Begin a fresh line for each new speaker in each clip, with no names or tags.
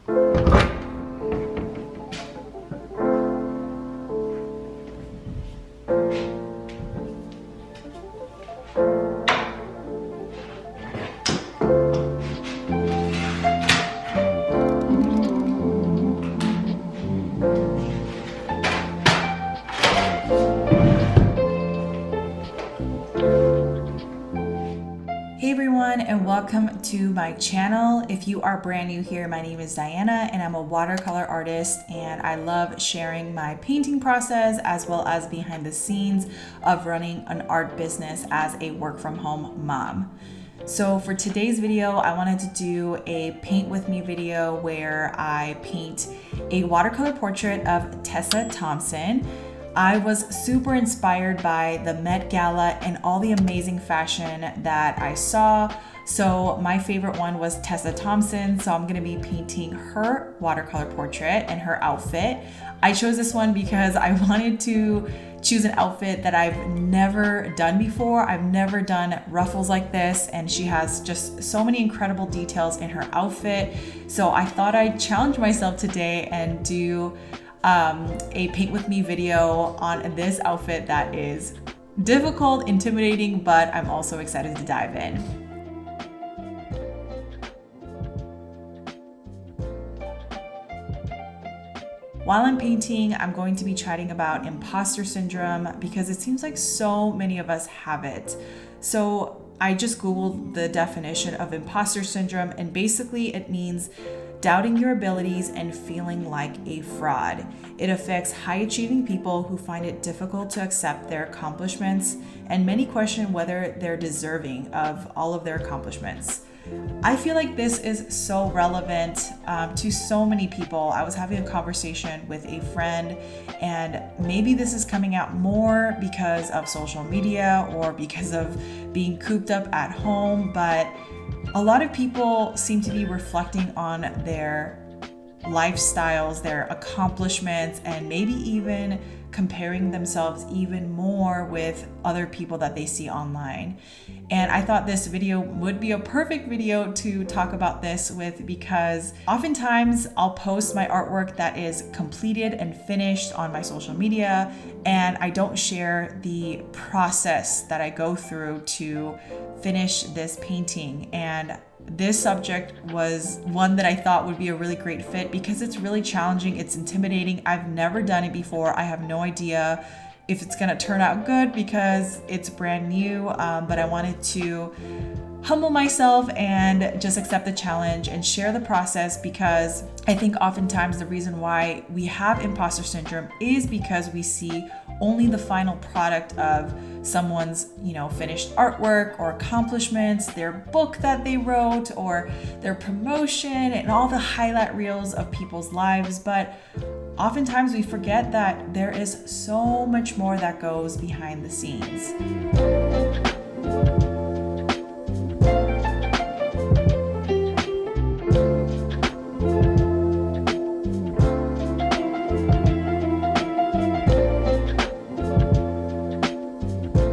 Hey everyone, and welcome to my channel. If you are brand new here, my name is Diana and I'm a watercolor artist, and I love sharing my painting process as well as behind the scenes of running an art business as a work from home mom. So for today's video, I wanted to do a paint with me video where I paint a watercolor portrait of Tessa Thompson. I was super inspired by the Met Gala and all the amazing fashion that I saw. So my favorite one was Tessa Thompson. So I'm gonna be painting her watercolor portrait and her outfit. I chose this one because I wanted to choose an outfit that I've never done before. I've never done ruffles like this, and she has just so many incredible details in her outfit. So I thought I'd challenge myself today and do a paint with me video on this outfit that is difficult, intimidating, but I'm also excited to dive in. While I'm painting, I'm going to be chatting about imposter syndrome because it seems like so many of us have it. So I just Googled the definition of imposter syndrome, and basically it means doubting your abilities and feeling like a fraud. It affects high achieving people who find it difficult to accept their accomplishments, and many question whether they're deserving of all of their accomplishments. I feel like this is so relevant to so many people. I was having a conversation with a friend, and maybe this is coming out more because of social media or because of being cooped up at home, but a lot of people seem to be reflecting on their lifestyles, their accomplishments, and maybe even comparing themselves even more with other people that they see online. And I thought this video would be a perfect video to talk about this with, because oftentimes I'll post my artwork that is completed and finished on my social media, and I don't share the process that I go through to finish this painting. And this subject was one that I thought would be a really great fit because it's really challenging, it's intimidating. I've never done it before. I have no idea if it's gonna turn out good because it's brand new, but I wanted to humble myself and just accept the challenge and share the process, because I think oftentimes the reason why we have imposter syndrome is because we see only the final product of someone's, finished artwork or accomplishments, their book that they wrote, or their promotion, and all the highlight reels of people's lives. But oftentimes we forget that there is so much more that goes behind the scenes.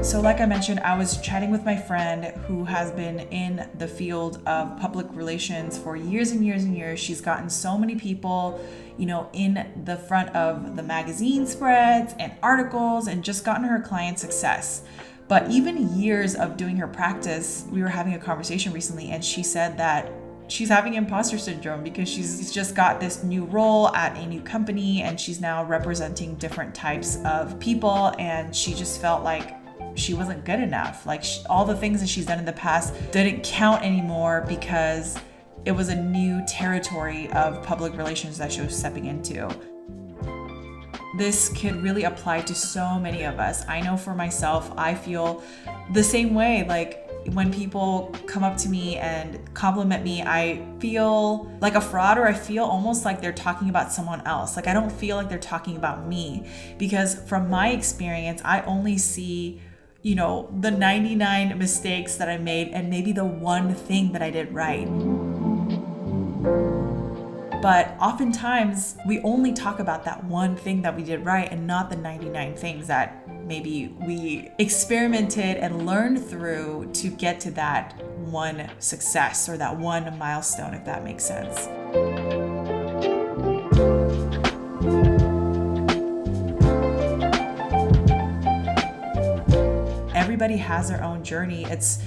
So like I mentioned, I was chatting with my friend who has been in the field of public relations for years and years and years. She's gotten so many people, in the front of the magazine spreads and articles, and just gotten her client success. But even years of doing her practice, we were having a conversation recently, and she said that she's having imposter syndrome because she's just got this new role at a new company, and she's now representing different types of people, and she just felt like she wasn't good enough. Like all the things that she's done in the past didn't count anymore because it was a new territory of public relations that she was stepping into. This could really apply to so many of us. I know for myself, I feel the same way. Like when people come up to me and compliment me, I feel like a fraud, or I feel almost like they're talking about someone else. Like I don't feel like they're talking about me, because from my experience, I only see the 99 mistakes that I made and maybe the one thing that I did right. But oftentimes we only talk about that one thing that we did right and not the 99 things that maybe we experimented and learned through to get to that one success or that one milestone, if that makes sense. everybody has their own journey. It's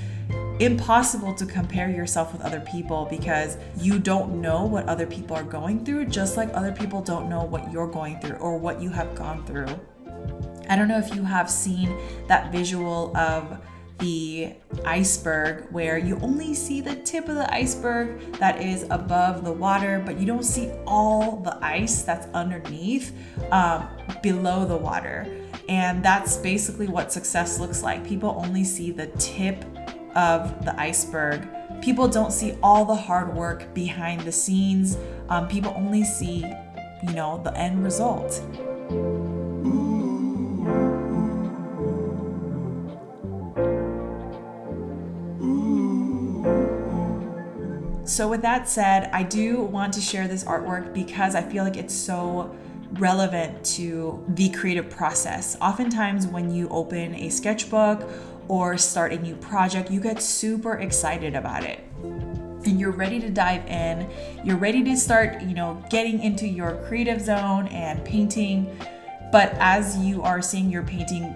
impossible to compare yourself with other people because you don't know what other people are going through, just like other people don't know what you're going through or what you have gone through. I don't know if you have seen that visual of the iceberg where you only see the tip of the iceberg that is above the water, but you don't see all the ice that's underneath, below the water. And that's basically what success looks like. People only see the tip of the iceberg. People don't see all the hard work behind the scenes. People only see, the end result. So with that said, I do want to share this artwork because I feel like it's so relevant to the creative process. Oftentimes when you open a sketchbook or start a new project, you get super excited about it. And you're ready to dive in. You're ready to start, getting into your creative zone and painting. But as you are seeing your painting,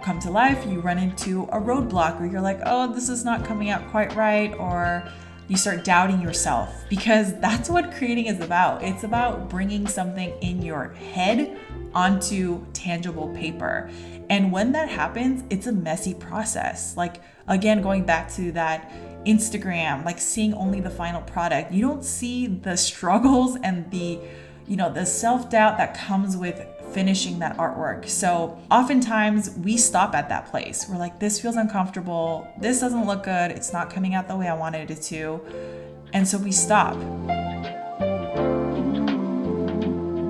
come to life, you run into a roadblock where you're like, oh, this is not coming out quite right, or you start doubting yourself, because that's what creating is about. It's about bringing something in your head onto tangible paper. And when that happens, it's a messy process. Like, again, going back to that Instagram, like seeing only the final product, you don't see the struggles and the self-doubt that comes with finishing that artwork. So oftentimes we stop at that place. We're like, this feels uncomfortable. This doesn't look good. It's not coming out the way I wanted it to. And so we stop.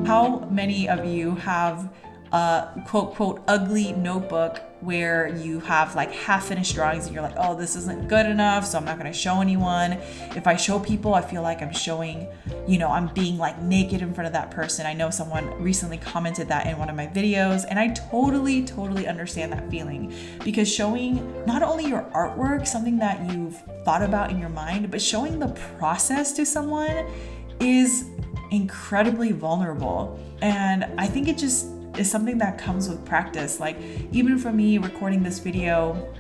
How many of you have a quote ugly notebook where you have like half finished drawings and you're like, oh, this isn't good enough, so I'm not going to show anyone. If I show people, I feel like I'm showing, I'm being like naked in front of that person. I know someone recently commented that in one of my videos, and I totally understand that feeling, because showing not only your artwork, something that you've thought about in your mind, but showing the process to someone is incredibly vulnerable. And I think it just is something that comes with practice. Like, even for me recording this video,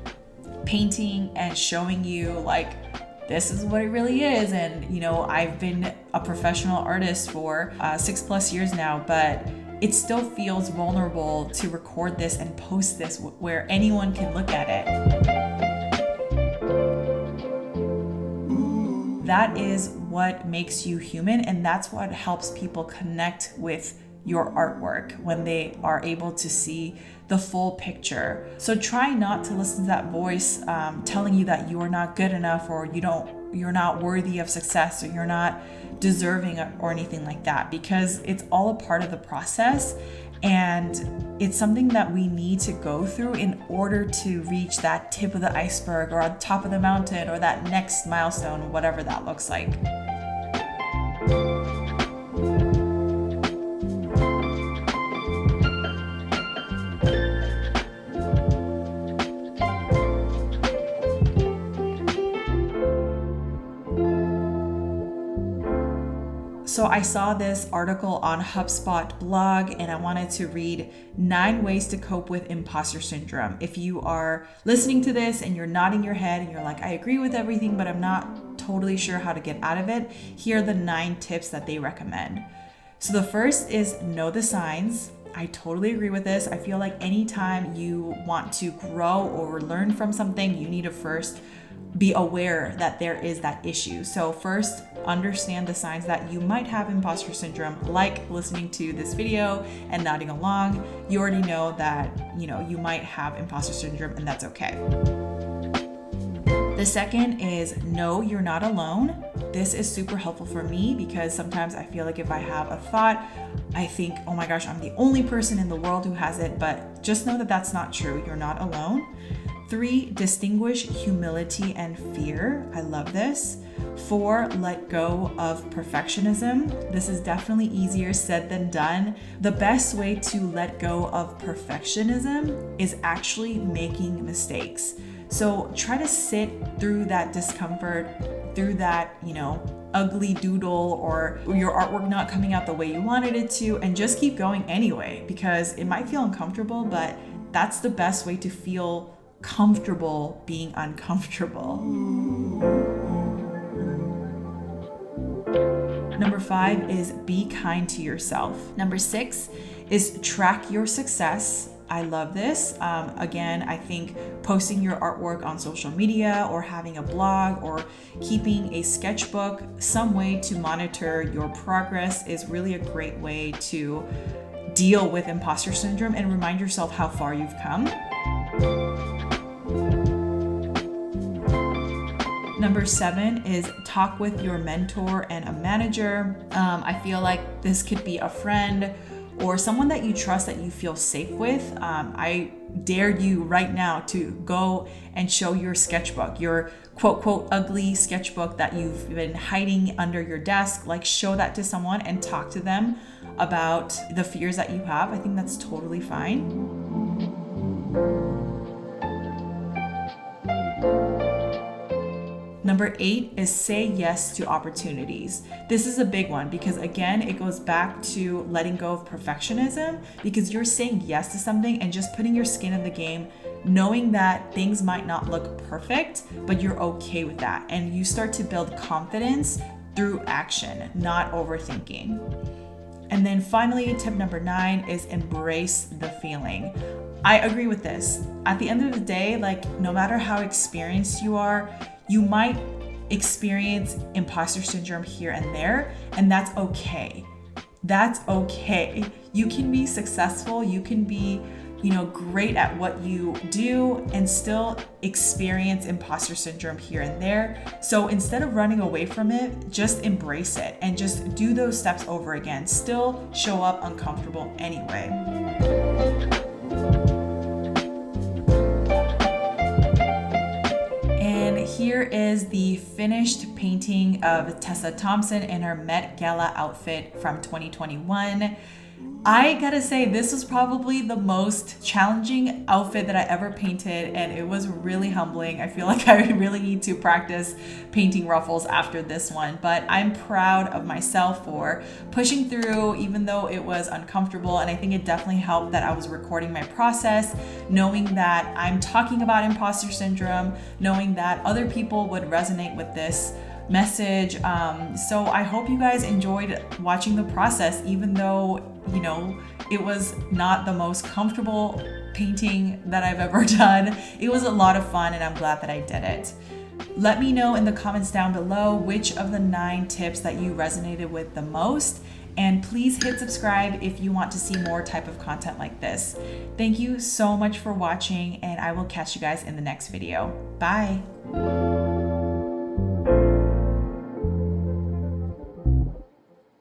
painting and showing you like, this is what it really is. And I've been a professional artist for 6+ years now, but it still feels vulnerable to record this and post this where anyone can look at it. That is what makes you human, and that's what helps people connect with your artwork when they are able to see the full picture. So try not to listen to that voice telling you that you are not good enough, or you're not worthy of success, or you're not deserving or anything like that, because it's all a part of the process, and it's something that we need to go through in order to reach that tip of the iceberg, or on top of the mountain, or that next milestone, whatever that looks like. So I saw this article on HubSpot blog, and I wanted to read 9 ways to cope with imposter syndrome. If you are listening to this and you're nodding your head and you're like, I agree with everything, but I'm not totally sure how to get out of it, here are the 9 tips that they recommend. So the first is know the signs. I totally agree with this. I feel like anytime you want to grow or learn from something, you need to first be aware that there is that issue. So first, understand the signs that you might have imposter syndrome, like listening to this video and nodding along. You already know that, you might have imposter syndrome, and that's okay. The second is know you're not alone. This is super helpful for me because sometimes I feel like if I have a thought, I think, oh my gosh, I'm the only person in the world who has it, but just know that that's not true. You're not alone. 3, distinguish humility and fear. I love this. 4, let go of perfectionism. This is definitely easier said than done. The best way to let go of perfectionism is actually making mistakes. So try to sit through that discomfort, through that, ugly doodle or your artwork not coming out the way you wanted it to, and just keep going anyway, because it might feel uncomfortable, but that's the best way to feel comfortable being uncomfortable. Number 5 is be kind to yourself. Number 6 is track your success. I love this. Again, I think posting your artwork on social media or having a blog or keeping a sketchbook, some way to monitor your progress is really a great way to deal with imposter syndrome and remind yourself how far you've come. Number 7 is talk with your mentor and a manager. I feel like this could be a friend or someone that you trust, that you feel safe with. I dare you right now to go and show your sketchbook, your quote ugly sketchbook that you've been hiding under your desk. Like, show that to someone and talk to them about the fears that you have. I think that's totally fine. Number 8 is say yes to opportunities. This is a big one because, again, it goes back to letting go of perfectionism, because you're saying yes to something and just putting your skin in the game, knowing that things might not look perfect, but you're okay with that. And you start to build confidence through action, not overthinking. And then finally, tip number 9 is embrace the feeling. I agree with this. At the end of the day, like, no matter how experienced you are, you might experience imposter syndrome here and there, and that's okay. That's okay. You can be successful, you can be, great at what you do and still experience imposter syndrome here and there. So instead of running away from it, just embrace it and just do those steps over again. Still show up uncomfortable anyway. Here is the finished painting of Tessa Thompson in her Met Gala outfit from 2021. I gotta say, this was probably the most challenging outfit that I ever painted, and it was really humbling. I feel like I really need to practice painting ruffles after this one, but I'm proud of myself for pushing through, even though it was uncomfortable. And I think it definitely helped that I was recording my process, knowing that I'm talking about imposter syndrome, knowing that other people would resonate with this message. So I hope you guys enjoyed watching the process, even though, it was not the most comfortable painting that I've ever done. It was a lot of fun, and I'm glad that I did it. Let me know in the comments down below which of the 9 tips that you resonated with the most. And please hit subscribe if you want to see more type of content like this. Thank you so much for watching, and I will catch you guys in the next video. Bye.